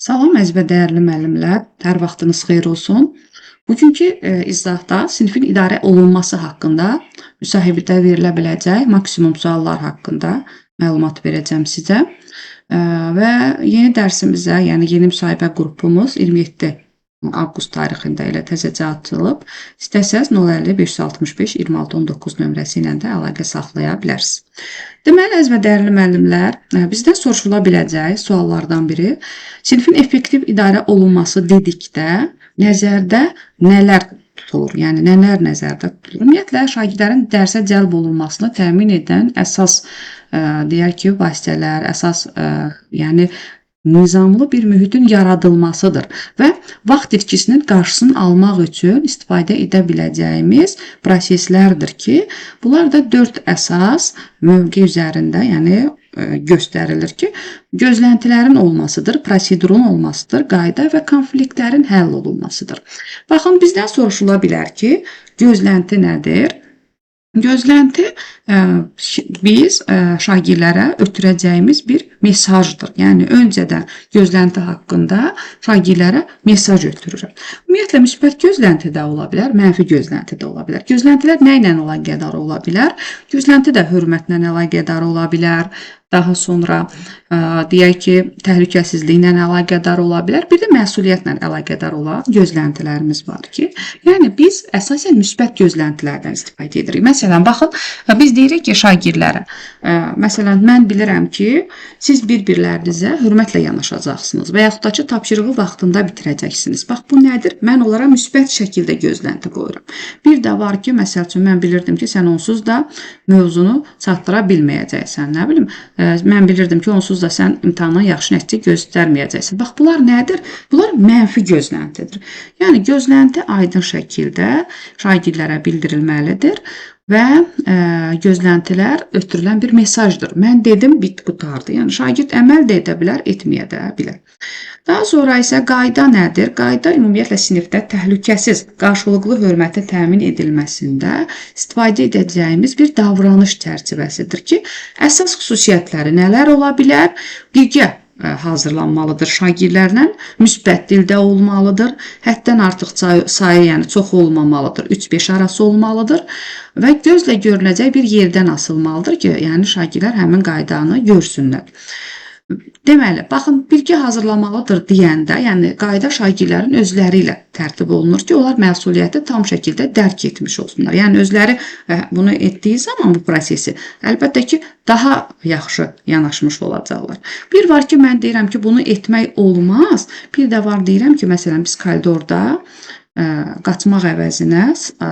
Salam əziz və dəyərli müəllimlər, hər vaxtınız xeyir olsun. Bugünkü izahda sinifin idarə olunması haqqında müsahibədə verilə biləcək maksimum suallar haqqında məlumat verəcəm sizə. Və yeni dərsimizə, yəni yeni müsahibə qrupumuz 27 avqust tarixində elə təzəcə açılıb. İstəsəz 050 565 2619 nömrəsi ilə də əlaqə saxlaya bilərsiniz. Deməli, əziz və dəyərli müəllimlər, bizdən soruşula biləcək suallardan biri, sinifin effektiv idarə olunması dedikdə nəzərdə nələr tutulur? Yəni, nələr nəzərdə tutulur? Ümumiyyətlə, şagirdlərin dərsə cəlb olunmasını təmin edən əsas, deyək ki, vasitələr, əsas, yəni, nizamlı bir mühitin yaradılmasıdır və vaxt itkisinin qarşısını almaq üçün istifadə edə biləcəyimiz proseslərdir ki, bunlar da 4 əsas mövqe üzərində, yəni göstərilir ki, gözləntilərin olmasıdır, prosedurun olmasıdır, qayda və konfliktlərin həll olunmasıdır. Baxın, bizdən soruşula bilər ki, gözlənti nədir? Gözlənti biz şagirdlərə ötürəcəyimiz bir mesajdır. Yəni, öncədən gözlənti haqqında şagirdlərə mesaj ötürürük. Ümumiyyətlə, müsbət gözlənti də ola bilər, mənfi gözlənti də ola bilər. Gözləntilər nə ilə əlaqədar ola bilər? Gözlənti də hörmətlə əlaqədar ola bilər. Daha sonra, deyək ki, təhlükəsizliklə əlaqədar ola bilər. Bir də məsuliyyətlə əlaqədar olan gözləntilərimiz var ki, yəni biz əsasən müsbət gözləntilərdən istifadə edirik. Məsələn, baxın, biz deyirik ki, şagirdlərə, məsələn, mən bilirəm ki, siz bir-birlərinizə hörmətlə yanaşacaqsınız və yaxud da ki, tapşırığı vaxtında bitirəcəksiniz. Bax, bu nədir? Mən onlara müsbət şəkildə gözlənti qoyuram. Bir də var ki, məsəl üçün, mən bilirdim ki, sən onsuz da mövzunu çatdıra bilməyəcəksən, nə bilim, mən bilirdim ki, onsuz da sən imtahandan yaxşı nəticə göstərməyəcəksən. Bax, bunlar nədir? Bunlar mənfi gözləntidir. Yəni, gözlənti aydın şəkildə şagirdlərə bildirilməlidir və gözləntilər ötürülən bir mesajdır. Mən dedim, bit qutardı. Yəni, şagird əməl də edə bilər, etməyə də bilər. Daha sonra isə qayda nədir? Qayda ümumiyyətlə sinifdə təhlükəsiz, qarşılıqlı hörmətin təmin edilməsində istifadə edəcəyimiz bir davranış çərçivəsidir ki, əsas xüsusiyyətləri nələr ola bilər? Birgə hazırlanmalıdır şagirdlərlə, müsbət dildə olmalıdır, həddən artıq sayı, yəni çox olmamalıdır, 3-5 arası olmalıdır və gözlə görüləcək bir yerdən asılmalıdır ki, yəni şagirdlər həmin qaydanı görsünlər. Deməli, baxın, birgə hazırlamalıdır deyəndə, yəni qayda şagirdlərin özləri ilə tərtib olunur ki, onlar məsuliyyəti tam şəkildə dərk etmiş olsunlar. Yəni, özləri bunu etdiyi zaman bu prosesi, əlbəttə ki, daha yaxşı yanaşmış olacaqlar. Bir var ki, mən deyirəm ki, bunu etmək olmaz. Bir də var deyirəm ki, məsələn, biz koridorda qaçmaq əvəzinə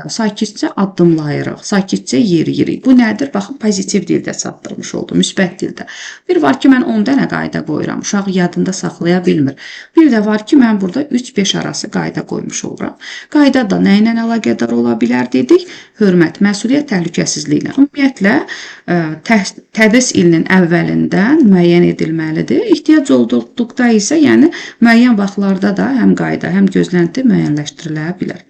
sakitcə addımlayırıq, sakitcə yeriyirik. Bu nədir? Baxın, pozitiv dildə çatdırmış oldu, müsbət dildə. Bir var ki, mən 10 dənə qayda qoyuram, uşaq yadında saxlaya bilmir. Bir də var ki, mən burada 3-5 arası qayda qoymuş oluram. Qayda da nə ilə əlaqədar ola bilər dedik? Hörmət, məsuliyyət, təhlükəsizliklə. Ümumiyyətlə, tədris ilinin əvvəlindən müəyyən edilməlidir. Ehtiyac olduqda isə, yəni müəyyən vaxtlarda da həm qayda, həm gözlənti müəyyənləşdirilə bilər.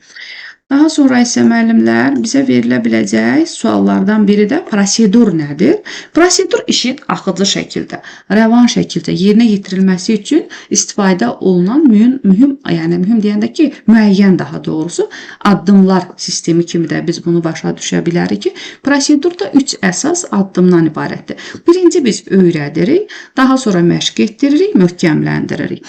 Daha sonra isə müəllimlər bizə verilə biləcək suallardan biri də prosedur nədir? Prosedur işin axıcı şəkildə, rəvan şəkildə yerinə yetirilməsi üçün istifadə olunan mühüm deyəndə ki, müəyyən daha doğrusu addımlar sistemi kimi də biz bunu başa düşə bilərik ki, prosedur da 3 əsas addımdan ibarətdir. Birinci biz öyrədirik, daha sonra məşq etdiririk, möhkəmləndiririk.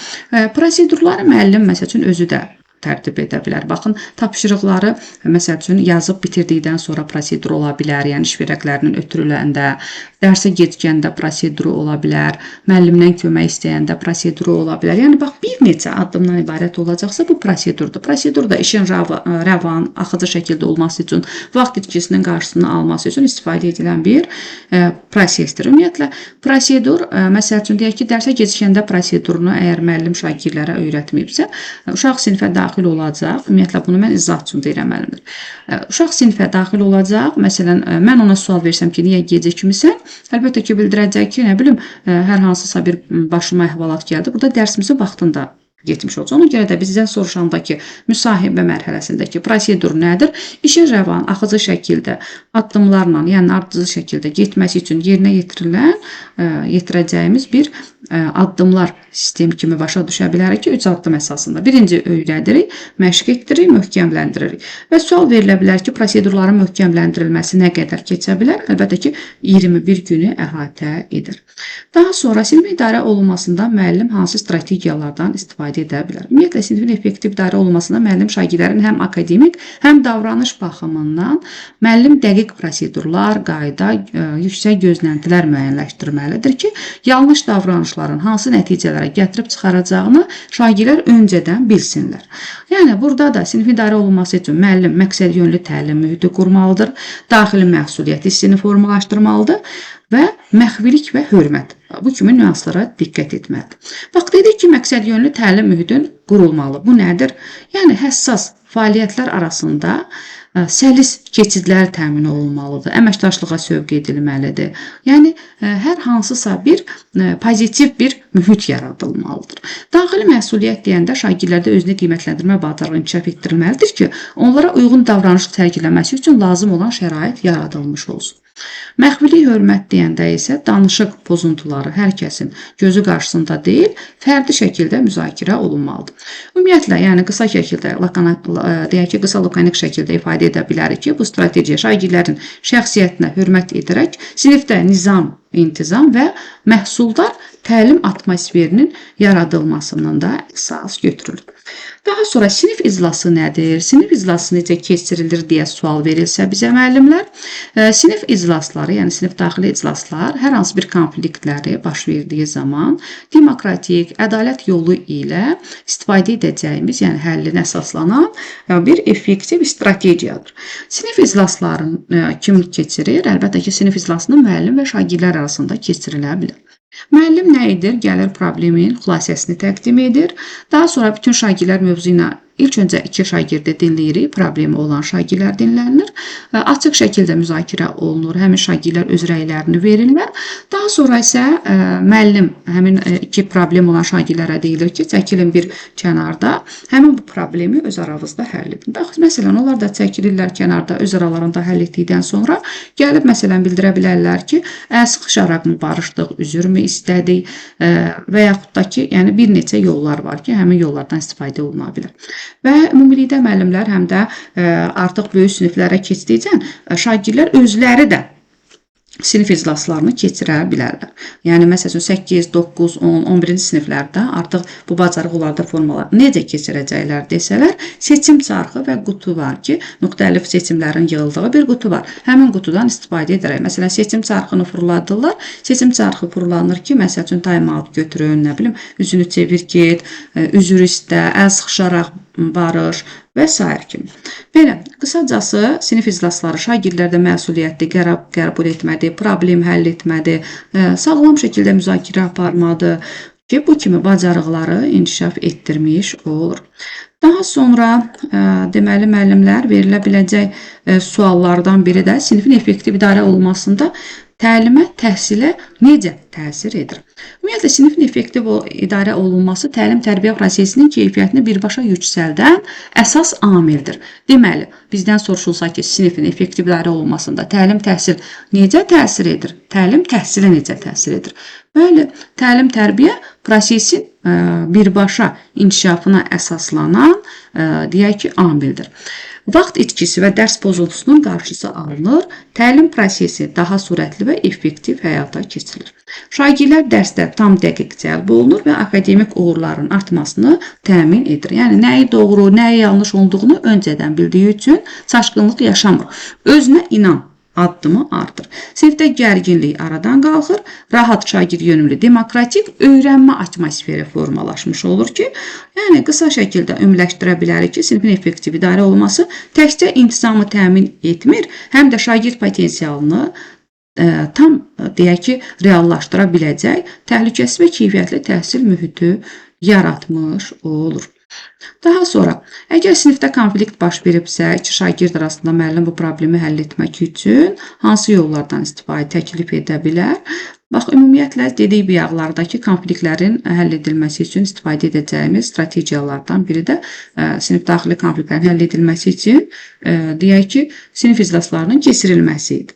Prosedurları müəllim məsəl üçün özü də tərtib edə bilər. Baxın, tapşırıqları, məsəl üçün, yazıb bitirdikdən sonra prosedur ola bilər, yəni iş verəklərinin ötürüləndə, dərsə gecikəndə proseduru ola bilər, müəllimdən kömək istəyəndə proseduru ola bilər. Yəni, bax, bir neçə addımdan ibarət olacaqsa, bu prosedurdur. Prosedur da işin rəvan, axıcı şəkildə olması üçün, vaxt itkisinin qarşısını alması üçün istifadə edilən bir prosesdir. Ümumiyyətlə, prosedur, məsəl üçün, deyək ki, dərsə gecikəndə prosedurunu əgər müəllim şagirdlərə öyrətməyibsə, uşaq sinifə daxil olacaq. Ümumiyyətlə, bunu mən izah üçün deyirəm müəllimdir. Uşaq sinifə daxil olacaq. Məsələn, mən ona sual versəm ki, niyə gecikmisən? Əlbəttə ki, bildirəcək ki, nə bilim, hər hansısa bir başıma əhvalat gəldi. Burada dərsimizi vaxtında getmiş olacaq. Ona görə də bizdən soruşandakı müsahibə mərhələsindəki prosedur nədir? İşin rəvan, axıcı şəkildə, addımlarla, yəni ardıcıl şəkildə getməsi üçün yerinə yetirəcəyimiz bir addımlar sistem kimi başa düşə bilərik ki, 3 addım əsasında. Birinci öyrədirik, məşq etdiririk, möhkəmləndiririk. Və sual verilə bilər ki, prosedurların möhkəmləndirilməsi nə qədər keçə bilər? Əlbəttə ki, 21 günü əhatə edir. Daha sonra sinif idarə olunmasında müəllim hansı strategiyalardan istifadə edə bilər? Ümumiyyətlə, sinifin effektiv idarə olunmasında müəllim şagirdlərin həm akademik, həm davranış baxımından müəllim dəqiq prosedurlar, qayda, yüksək gözləntilər müəyyənləşdirməlidir ki, yanlış davranışların hansı nəticələrə gətirib çıxaracağını şagirdlər öncədən bilsinlər. Yəni, burada da sinif idarə olunması üçün müəllim məqsəd yönlü təlim mühiti qurmalıdır, daxili məsuliyyət hissini formalaşdırmalıdır və məxfilik və hörmət. Bu kimi nüanslara diqqət etməlidir. Bax, dedik ki, məqsəd yönlü təlim mühitin qurulmalı. Bu nədir? Yəni, həssas fəaliyyətlər arasında səlis keçidlər təmin olunmalıdır, əməkdaşlığa sövq edilməlidir. Yəni, hər hansısa bir pozitiv bir mühit yaradılmalıdır. Daxili məsuliyyət deyəndə şagirdlərdə özünü qiymətləndirmə bacarığı inkişaf etdirilməlidir ki, onlara uyğun davranış sərgiləməsi üçün lazım olan şərait yaradılmış olsun. Məxfilik hörmət deyəndə isə danışıq pozuntuları hər kəsin gözü qarşısında deyil, fərdi şəkildə müzakirə olunmalıdır. Ümumiyyətlə, yəni qısa şəkildə, deyək ki, qısa lokanik şəkildə ifadə edə bilərik ki, bu strategiya şagirdlərin şəxsiyyətinə hörmət edərək sinifdə nizam, intizam və məhsuldar təlim atmosferinin yaradılmasından da əsas götürülür. Daha sonra sinif iclası nədir? Sinif iclası necə keçirilir deyə sual verilsə bizə müəllimlər, sinif iclasları, yəni sinif daxili iclaslar hər hansı bir konfliktləri baş verdiyi zaman demokratik, ədalət yolu ilə istifadə edəcəyimiz, yəni həllinə əsaslanan bir effektiv strategiyadır. Sinif iclaslarını kim keçirir? Əlbəttə ki, sinif iclasını müəllim və şagirdlər arasında keçirilə bilər. Müəllim nə edir? Gəlir problemin xülasəsini təqdim edir. Daha sonra bütün şagirdlər mövzu ilə İlk öncə 2 şagirdi dinləyirik, problemi olan şagirdlər dinlənilir, açıq şəkildə müzakirə olunur, həmin şagirdlər öz rəylərini verirlər. Daha sonra isə müəllim həmin 2 problem olan şagirdlərə deyilir ki, çəkilin bir kənarda, həmin bu problemi öz aranızda həll edin. Məsələn, onlar da çəkilirlər kənarda, öz aralarında həll etdikdən sonra gəlib məsələn bildirə bilərlər ki, sıxışaraqmı barışdıq, üzürmü istədik və yaxud da ki, yəni bir neçə yollar var ki, həmin yollardan istifadə oluna bilər. Və ümumilikdə müəllimlər həm də artıq böyük siniflərə keçdikcə şagirdlər özləri də sinif iclaslarını keçirə bilərlər. Yəni, məsələn, 8, 9, 10, 11-ci siniflərdə artıq bu bacarıq onlarda formalar necə keçirəcəklər desələr, seçim çarxı və qutu var ki, müxtəlif seçimlərin yığıldığı bir qutu var. Həmin qutudan istifadə edərək. Məsələn, seçim çarxını fırladırlar. Seçim çarxı fırlanır ki, məsələn, time-out götürün, nə bilim, üzünü çevir get, üzür istə, əl sıxışaraq barış və s. kimi. Belə, qısacası sinif iclasları şagirdlərdə məsuliyyətli qəbul etmədi, problem həll etmədi, sağlam şəkildə müzakirə aparmadı ki, bu kimi bacarıqları inkişaf etdirmiş olur. Daha sonra deməli müəllimlər verilə biləcək suallardan biri də sinifin effektiv idarə olunmasında təlimə, təhsilə necə təsir edir? Ümumiyyətlə, sinifin effektiv idarə olunması təlim-tərbiyə prosesinin keyfiyyətini birbaşa yüksəldən əsas amildir. Deməli, bizdən soruşulsa ki, sinifin effektiv idarə olunmasında təlim-təhsil necə təsir edir? Təlim-təhsilə necə təsir edir? Bəli, təlim-tərbiyə prosesin birbaşa inkişafına əsaslanan, deyək ki, amildir. Vaxt itkisi və dərs pozuntusunun qarşısı alınır, təlim prosesi daha sürətli və effektiv həyata keçirilir. Şagirdlər dərsdə tam dəqiq cəlb olunur və akademik uğurların artmasını təmin edir. Yəni, nəyi doğru, nəyi yanlış olduğunu öncədən bildiyi üçün çaşqınlıq yaşamır. Özünə inan addımı artır. Sinifdə gərginlik aradan qalxır, rahat şagird yönümlü demokratik öyrənmə atmosferi formalaşmış olur ki, yəni qısa şəkildə ümumiləşdirə bilərik ki, sinifin effektiv idarə olması təkcə intizamı təmin etmir, həm də şagird potensialını tam, deyək ki, reallaşdıra biləcək təhlükəsiz və keyfiyyətli təhsil mühiti yaratmış olur. Daha sonra, əgər sinifdə konflikt baş veribsə, 2 şagird arasında müəllim bu problemi həll etmək üçün hansı yollardan istifadə təklif edə bilər? Bax, ümumiyyətlə, dedik biyaqlardakı konfliktlərin həll edilməsi üçün istifadə edəcəyimiz strategiyalardan biri də sinif daxili konfliktlərin həll edilməsi üçün, deyək ki, sinif iclaslarının keçirilməsidir.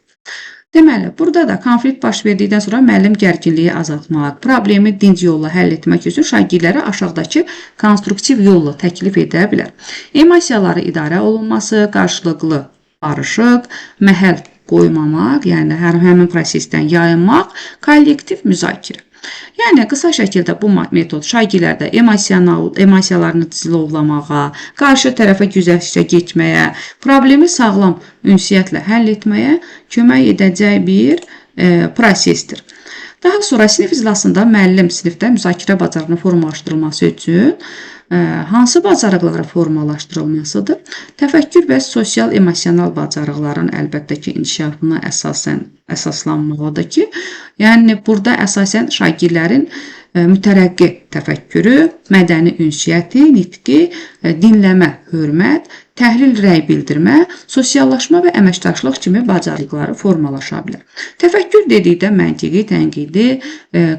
Deməli, burada da konflikt baş verdikdən sonra müəllim gərginliyi azaltmaq, problemi dinc yolla həll etmək üçün şagirdlərə aşağıdakı konstruktiv yolla təklif edə bilər. Emosiyaları idarə olunması, qarşılıqlı barışıq, məhəl qoymamaq, yəni həmin prosesdən yayınmaq, kollektiv müzakirə. Yəni, qısa şəkildə bu metod şagirdlərdə emosiyalarını cilovlamağa, qarşı tərəfə güzəştə getməyə, problemi sağlam ünsiyyətlə həll etməyə kömək edəcək bir prosesdir. Daha sonra sinif iclasında müəllim sinifdə müzakirə bacarığının formalaşdırılması üçün hansı bacarıqları formalaşdırılmasıdır? Təfəkkür və sosial-emosional bacarıqların əlbəttə ki, inkişafına əsaslanmalıdır ki, yəni burada əsasən şagirdlərin mütərəqqi təfəkkürü, mədəni ünsiyyəti, nitqi, dinləmə, hörmət, təhlil rəy bildirmə, sosiallaşma və əməkdaşlıq kimi bacarıqları formalaşa bilər. Təfəkkür dedikdə məntiqi, tənqidi,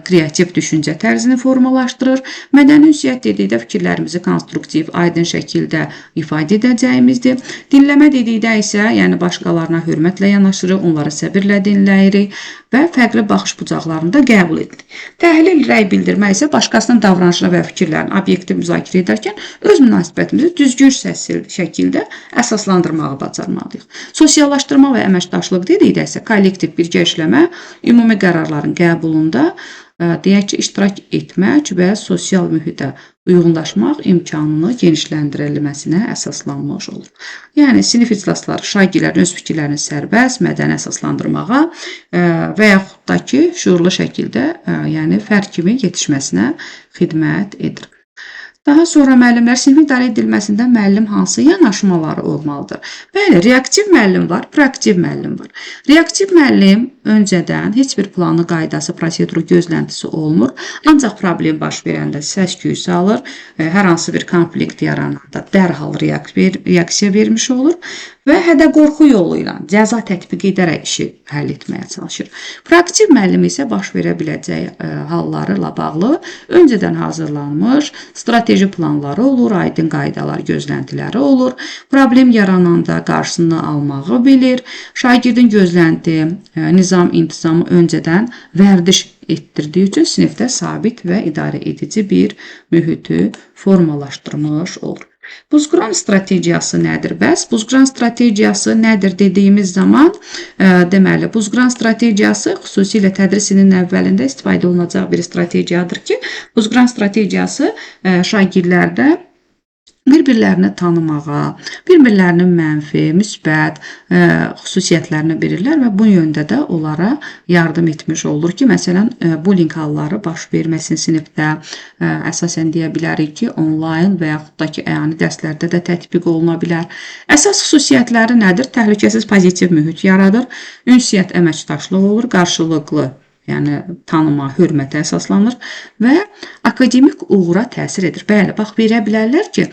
kreativ düşüncə tərzini formalaşdırır. Mədəni ünsiyyət dedikdə fikirlərimizi konstruktiv, aydın şəkildə ifadə edəcəyimizdir. Dinləmə dedikdə isə, yəni başqalarına hörmətlə yanaşırıq, onları səbirlə dinləyirik və fərqli baxış bucaqlarını da qəbul edirik. Təhlil rəy bildirmə isə başqasının davranışına və fikirlərini obyektiv müzakirə edərkən öz münasibətimizi düzgün şəkildə əsaslandırmağı bacarmalıyıq. Sosiallaşdırma və əməkdaşlıq dedikdə isə kollektiv birgə işləmə, ümumi qərarların qəbulunda deyək ki, iştirak etmək və sosial mühitə uyğunlaşmaq imkanını genişləndirilməsinə əsaslanmış olur. Yəni, sinif iclasları şagirdlərin öz fikirlərini sərbəst, mədəni əsaslandırmağa və yaxud da ki, şuurlu şəkildə yəni fərq kimi yetişməsinə xidmət edir. Daha sonra müəllimlər sinifin idarə edilməsində müəllim hansı yanaşmaları olmalıdır? Bəli, reaktiv müəllim var, proaktiv müəllim var. Reaktiv müəllim öncədən heç bir planı, qaydası, proseduru, gözləntisi olmur. Ancaq problem baş verəndə səs-küy salır, hər hansı bir konflikt yarananda dərhal reaksiya vermiş olur və hədə-qorxu yolu ilə cəza tətbiq edərək işi həll etməyə çalışır. Proaktiv müəllim isə baş verə biləcək hallarla bağlı öncədən hazırlanmış strateji planları olur, aydın qaydalar, gözləntiləri olur, problem yarananda qarşısını almağı bilir, şagirdin gözlənti, nizam, intizamı öncədən vərdiş etdirdiyi üçün sinifdə sabit və idarə edici bir mühiti formalaşdırmış olur. Buzqıran strategiyası nədir? Bəs buzqıran strategiyası nədir dediyimiz zaman, deməli, buzqıran strategiyası xüsusilə tədris ilinin əvvəlində istifadə olunacaq bir strategiyadır ki, buzqıran strategiyası şagirdlərdə bir-birlərini tanımağa, bir-birlərinin mənfi, müsbət xüsusiyyətlərini bilirlər və bu yöndə də onlara yardım etmiş olur ki, məsələn, bullying halları baş verməsin sinifdə, əsasən deyə bilərik ki, onlayn və yaxud da ki, əyani dərslərdə də tətbiq oluna bilər. Əsas xüsusiyyətləri nədir? Təhlükəsiz pozitiv mühit yaradır, ünsiyyət əməkdaşlıq olur, qarşılıqlı yəni tanıma, hörmətə əsaslanır və akademik uğura təsir edir. Bəli, bax, verə bilərlər ki,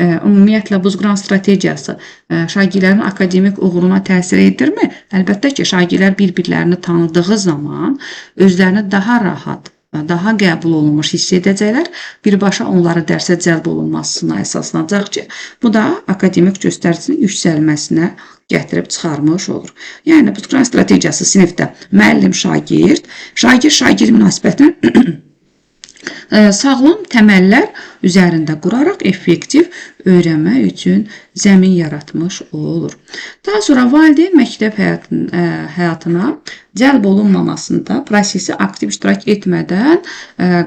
ümumiyyətlə buzqıran strategiyası şagirdlərin akademik uğuruna təsir edirmi? Əlbəttə ki, şagirdlər bir-birlərini tanıdığı zaman özlərini daha rahat, daha qəbul olunmuş hiss edəcəklər. Birbaşa onları dərsə cəlb olunmasına əsaslanacaq ki, bu da akademik göstəricinin yüksəlməsinə gətirib çıxarmış olur. Yəni, buzqıran strategiyası sinifdə müəllim, şagird münasibətini sağlam təməllər üzərində quraraq effektiv öyrənmə üçün zəmin yaratmış olur. Daha sonra valideyn məktəb həyatına cəlb olunmamasında prosesi aktiv iştirak etmədən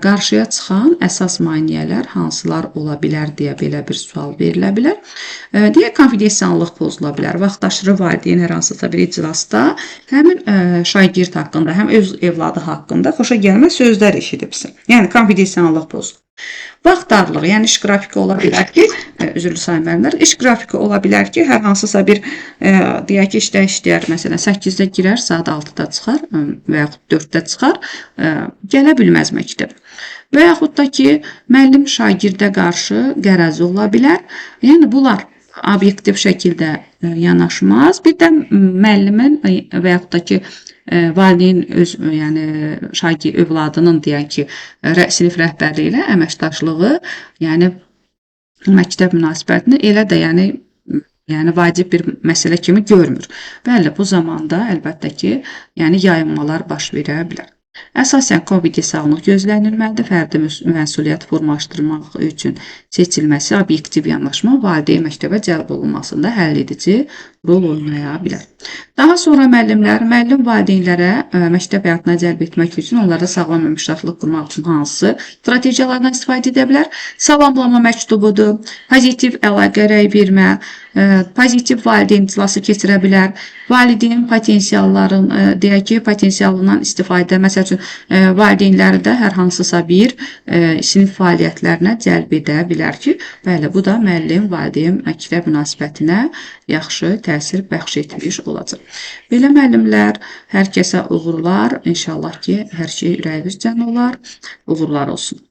qarşıya çıxan əsas maneələr hansılar ola bilər deyə belə bir sual verilə bilər. Deyək, konfidensiallıq pozula bilər. Vaxtaşırı valideyn hər hansısa bir iclasda həmin şagird haqqında, həm öz evladı haqqında xoşa gəlməz sözlər eşidibsin. Yəni, konfidensiallıq pozulur. Vaxt darlığı, yəni iş qrafiki ola bilər ki, üzrlü sayın müəllimlər, iş qrafiki ola bilər ki, hər hansısa bir, deyək ki, işləyər, məsələn, 8-də girər, saat 6-da çıxar və yaxud 4-də çıxar, gələ bilməz məktəb. Və yaxud da ki, müəllim şagirdə qarşı qərəzi ola bilər, yəni bunlar obyektiv şəkildə yanaşmaz. Bir də müəllimin və yaxud da ki, valideyn öz, yəni şagird övladının deyək ki, sinif rəhbərliyi ilə əməkdaşlığı, yəni məktəb münasibətini elə də yəni yəni vacib bir məsələ kimi görmür. Bəli, bu zamanda əlbəttə ki, yəni yayınmalar baş verə bilər. Əsasən COVID sağlıq gözlənilməlidir. Fərdi məsuliyyət formalaşdırmaq üçün seçilməsi, obyektiv yanaşma valideyn məktəbə cəlb olunmasında həlledici rol oynaya bilər. Daha sonra müəllim valideynlərə məktəb həyatına cəlb etmək üçün onlarda sağlam əməkdaşlıq qurmaq üçün hansı strategiyalardan istifadə edə bilər? Salamlama məktubudur, pozitiv əlaqə rəy vermə, pozitiv valideyn iclası keçirə bilər, valideyn deyək ki, potensialından istifadə, məsəl üçün, valideynləri də hər hansısa bir sinif fəaliyyətlərinə cəlb edə bilər ki, bəli, bu da müəllim-valideyn məktəb münasibətinə yaxşı təsir bəxş etmiş olacaq. Belə müəllimlər, hər kəsə uğurlar, inşallah ki, hər şey ürəyinizcən olar, uğurlar olsun.